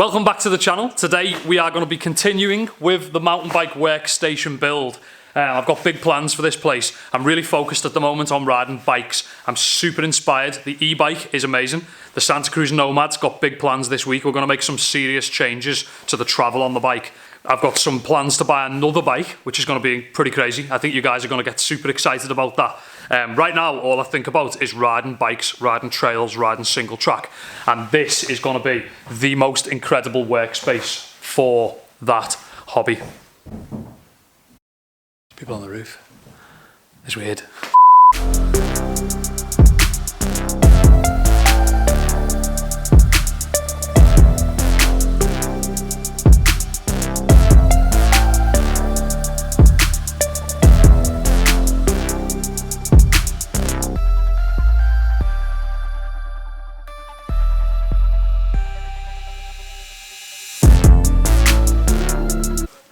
Welcome back to the channel. Today we are going to be continuing with the mountain bike workstation build. I've got big plans for this place. I'm really focused at the moment on riding bikes. I'm super inspired. The e-bike is amazing. The Santa Cruz Nomad's got big plans this week. We're going to make some serious changes to the travel on the bike. I've got some plans to buy another bike, which is going to be pretty crazy. I think you guys are going to get super excited about that. Right now, all I think about is riding bikes, riding trails, riding single track. And this is going to be the most incredible workspace for that hobby. People on the roof. It's weird.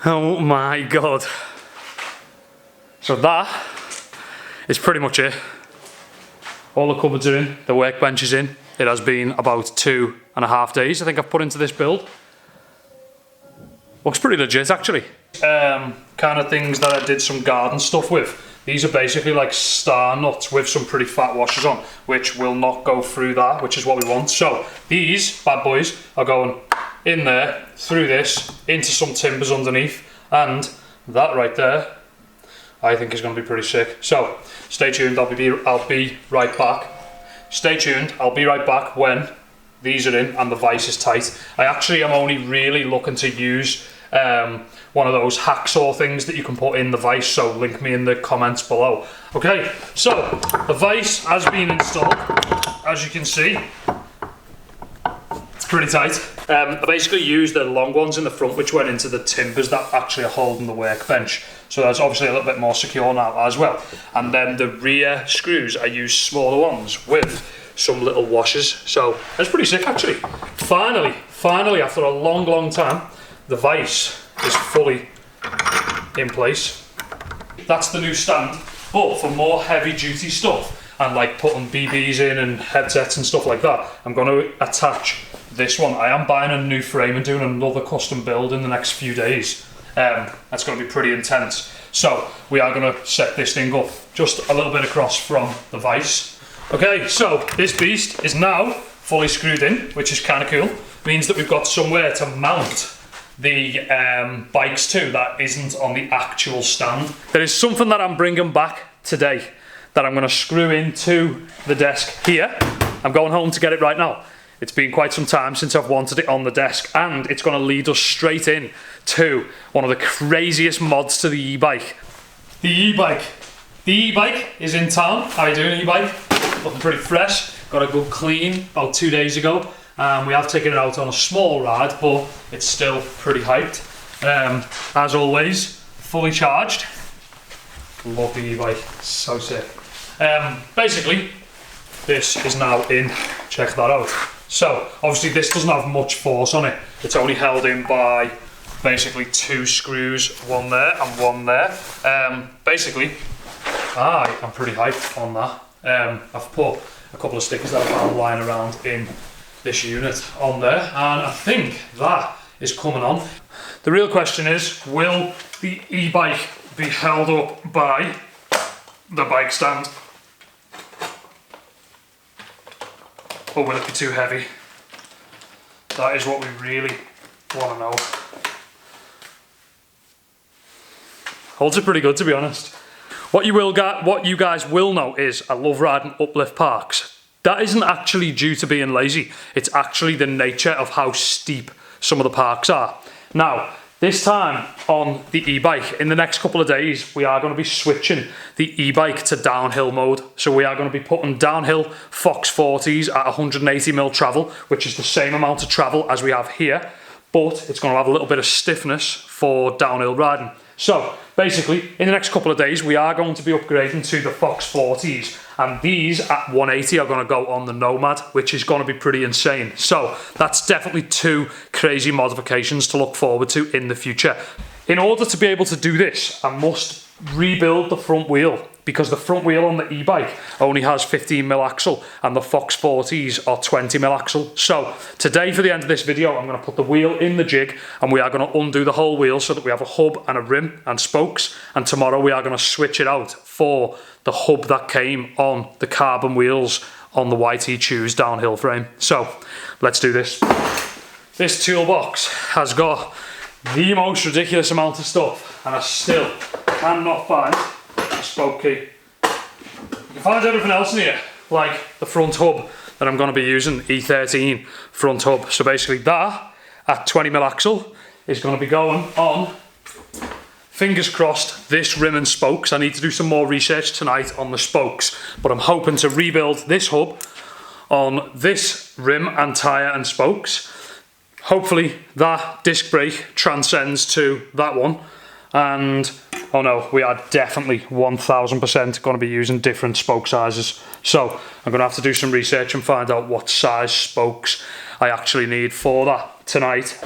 Oh my god. So that is pretty much it. All the cupboards are in, the workbench is in. It has been about 2.5 days I think I've put into this build. Looks pretty legit actually. Kind of things that I did some garden stuff with. These are basically like star nuts with some pretty fat washers on, which will not go through that, which is what we want. So these bad boys are going in there, through this, into some timbers underneath, and that right there I think is going to be pretty sick. So stay tuned, I'll be right back. Stay tuned, I'll be right back when these are in and the vise is tight. I actually am only really looking to use one of those hacksaw things that you can put in the vise, so link me in the comments below. Okay, so the vise has been installed, as you can see. It's pretty tight. I basically used the long ones in the front, which went into the timbers that actually are holding the workbench. So that's obviously a little bit more secure now as well. And then the rear screws, I used smaller ones with some little washers. So that's pretty sick actually. Finally, after a long time, the vise is fully in place. That's the new stand, but for more heavy duty stuff, and like putting BBs in and headsets and stuff like that, I'm going to attach this one. I am buying a new frame and doing another custom build in the next few days. That's going to be pretty intense. So we are going to set this thing up just a little bit across from the vise. Okay, so this beast is now fully screwed in, which is kind of cool. Means that we've got somewhere to mount the bikes to that isn't on the actual stand. There is something that I'm bringing back today that I'm going to screw into the desk here. I'm going home to get it right now. It's been quite some time since I've wanted it on the desk, and it's going to lead us straight in to one of the craziest mods to the e-bike. The e-bike. The e-bike is in town. How are you doing, e-bike? Looking pretty fresh. Got a good clean about 2 days ago. We have taken it out on a small ride, but it's still pretty hyped. As always, fully charged. Love the e-bike, so sick. Basically, this is now in. Check that out. So, obviously this doesn't have much force on it. It's only held in by basically 2 screws, one there and one there. Basically, I'm pretty hyped on that. I've put a couple of stickers that I've found lying around in this unit on there, and I think that is coming on. The real question is, will the e-bike be held up by the bike stand? Or will it be too heavy? That is what we really want to know. Holds it pretty good, to be honest. What you guys will know is I love riding uplift parks. That isn't actually due to being lazy. It's actually the nature of how steep some of the parks are. Now, this time on the e-bike, in the next couple of days, we are going to be switching the e-bike to downhill mode. So we are going to be putting downhill Fox 40s at 180mm travel, which is the same amount of travel as we have here, but it's going to have a little bit of stiffness for downhill riding. So basically, in the next couple of days, we are going to be upgrading to the Fox 40s, and these at 180 are going to go on the Nomad, which is going to be pretty insane. So that's definitely 2 crazy modifications to look forward to in the future. In order to be able to do this, I must rebuild the front wheel because the front wheel on the e-bike only has 15mm axle and the Fox 40s are 20mm axle. So today, for the end of this video, I'm going to put the wheel in the jig and we are going to undo the whole wheel so that we have a hub and a rim and spokes, and tomorrow we are going to switch it out for the hub that came on the carbon wheels on the YT CRUZ downhill frame. So let's do this. This toolbox has got the most ridiculous amount of stuff, and I still cannot find a spoke key. You can find everything else in here, like the front hub that I'm going to be using, E13 front hub. So basically that at 20mm axle is going to be going on, fingers crossed, this rim and spokes. I need to do some more research tonight on the spokes, but I'm hoping to rebuild this hub on this rim and tyre and spokes. Hopefully that disc brake transcends to that one, and oh no, we are definitely 1000% going to be using different spoke sizes. So I'm going to have to do some research and find out what size spokes I actually need for that tonight.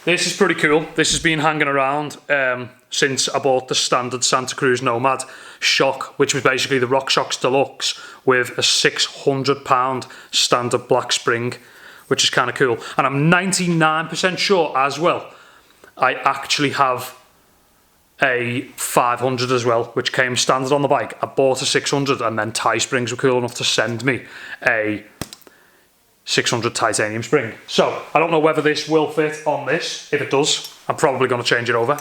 This is pretty cool. This has been hanging around since I bought the standard Santa Cruz Nomad shock, which was basically the RockShox Deluxe with a £600 standard black spring, which is kind of cool. And I'm 99% sure as well, I actually have a 500 as well, which came standard on the bike. I bought a 600 and then Tie Springs were cool enough to send me a 600 titanium spring. So I don't know whether this will fit on this. If it does, I'm probably going to change it over.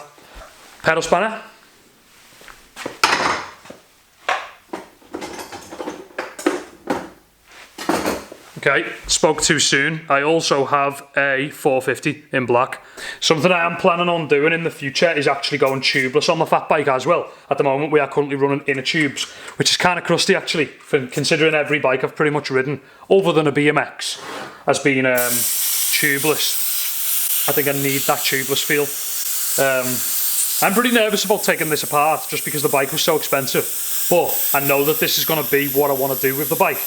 Pedal spanner. Okay, spoke too soon. I also have a 450 in black. Something I am planning on doing in the future is actually going tubeless on the fat bike as well. At the moment we are currently running inner tubes, which is kind of crusty actually, considering every bike I've pretty much ridden, other than a BMX, has been tubeless. I think I need that tubeless feel. I'm pretty nervous about taking this apart just because the bike was so expensive, but I know that this is going to be what I want to do with the bike.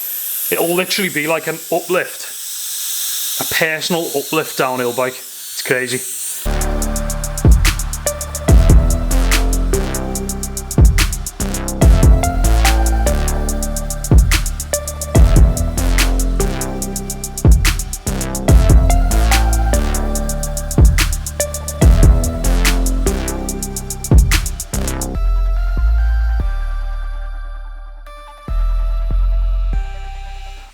It'll literally be like an uplift, a personal uplift downhill bike. It's crazy.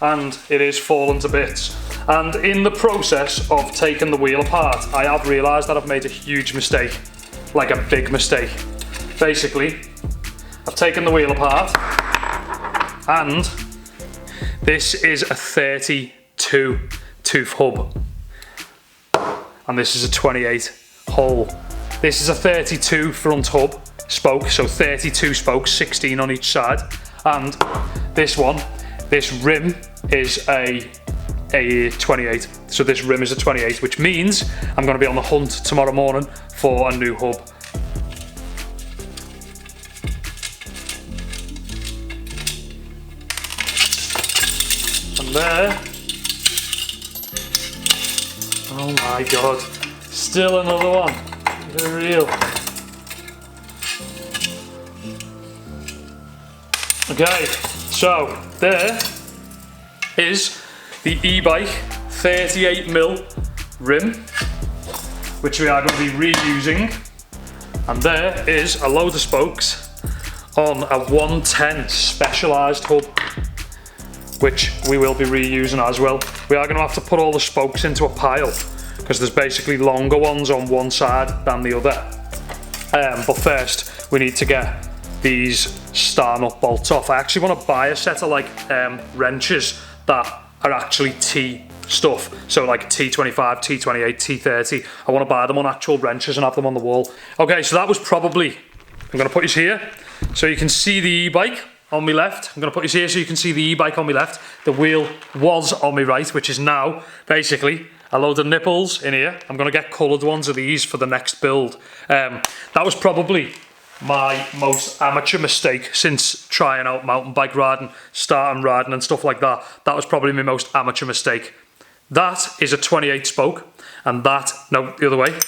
And it is fallen to bits. And in the process of taking the wheel apart, I have realised that I've made a huge mistake, like a big mistake. Basically, I've taken the wheel apart, and this is a 32 tooth hub, and this is a 28 hole. This is a 32 front hub spoke, so 32 spokes, 16 on each side, and this one, this rim is a 28. So this rim is a 28, which means I'm going to be on the hunt tomorrow morning for a new hub. And there. Oh my god. Still another one. For real. Okay, so there is the e-bike 38mm rim, which we are going to be reusing, and there is a load of spokes on a 110 specialised hub, which we will be reusing as well. We are going to have to put all the spokes into a pile because there's basically longer ones on one side than the other, but first we need to get these star nut bolts off. I actually want to buy a set of like wrenches that are actually T stuff, so like T25, T28, T30. I want to buy them on actual wrenches and have them on the wall. Okay, so that was probably, I'm going to put this here so you can see the e-bike on my left. I'm going to put this here so you can see the e-bike on my left. The wheel was on my right, which is now basically a load of nipples in here. I'm going to get coloured ones of these for the next build. That was probably my most amateur mistake since trying out mountain bike riding, starting riding and stuff like that. That was probably my most amateur mistake. That is a 28 spoke, and that, no, the other way,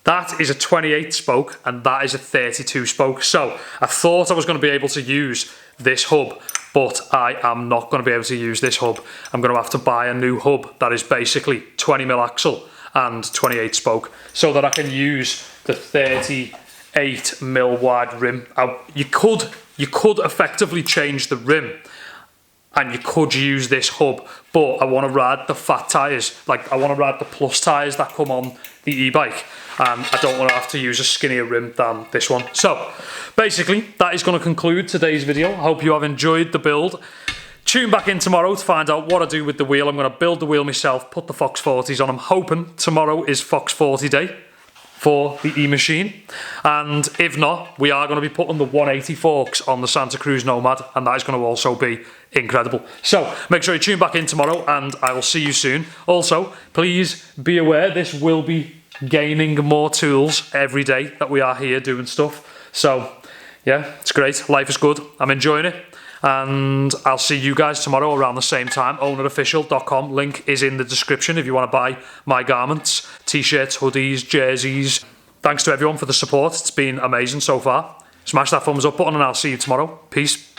That is a 28 spoke and that is a 32 spoke. So I thought I was going to be able to use this hub, but I am not going to be able to use this hub. I'm going to have to buy a new hub that is basically 20mm axle and 28 spoke so that I can use the 38mm wide rim. You could effectively change the rim and you could use this hub, but I want to ride the fat tyres, like I want to ride the plus tyres that come on the e-bike, and I don't want to have to use a skinnier rim than this one. So basically that is going to conclude today's video. I hope you have enjoyed the build. Tune back in tomorrow to find out what I do with the wheel. I'm going to build the wheel myself, put the Fox 40s on. I'm hoping tomorrow is Fox 40 day for the e-machine, and if not, we are going to be putting the 180 forks on the Santa Cruz Nomad, and that is going to also be incredible. So make sure you tune back in tomorrow and I will see you soon. Also, please be aware this will be gaining more tools every day that we are here doing stuff. So yeah, it's great, life is good, I'm enjoying it, and I'll see you guys tomorrow around the same time. ownerofficial.com, link is in the description if you want to buy my garments, t-shirts, hoodies, jerseys. Thanks to everyone for the support, it's been amazing so far. Smash that thumbs up button and I'll see you tomorrow. Peace.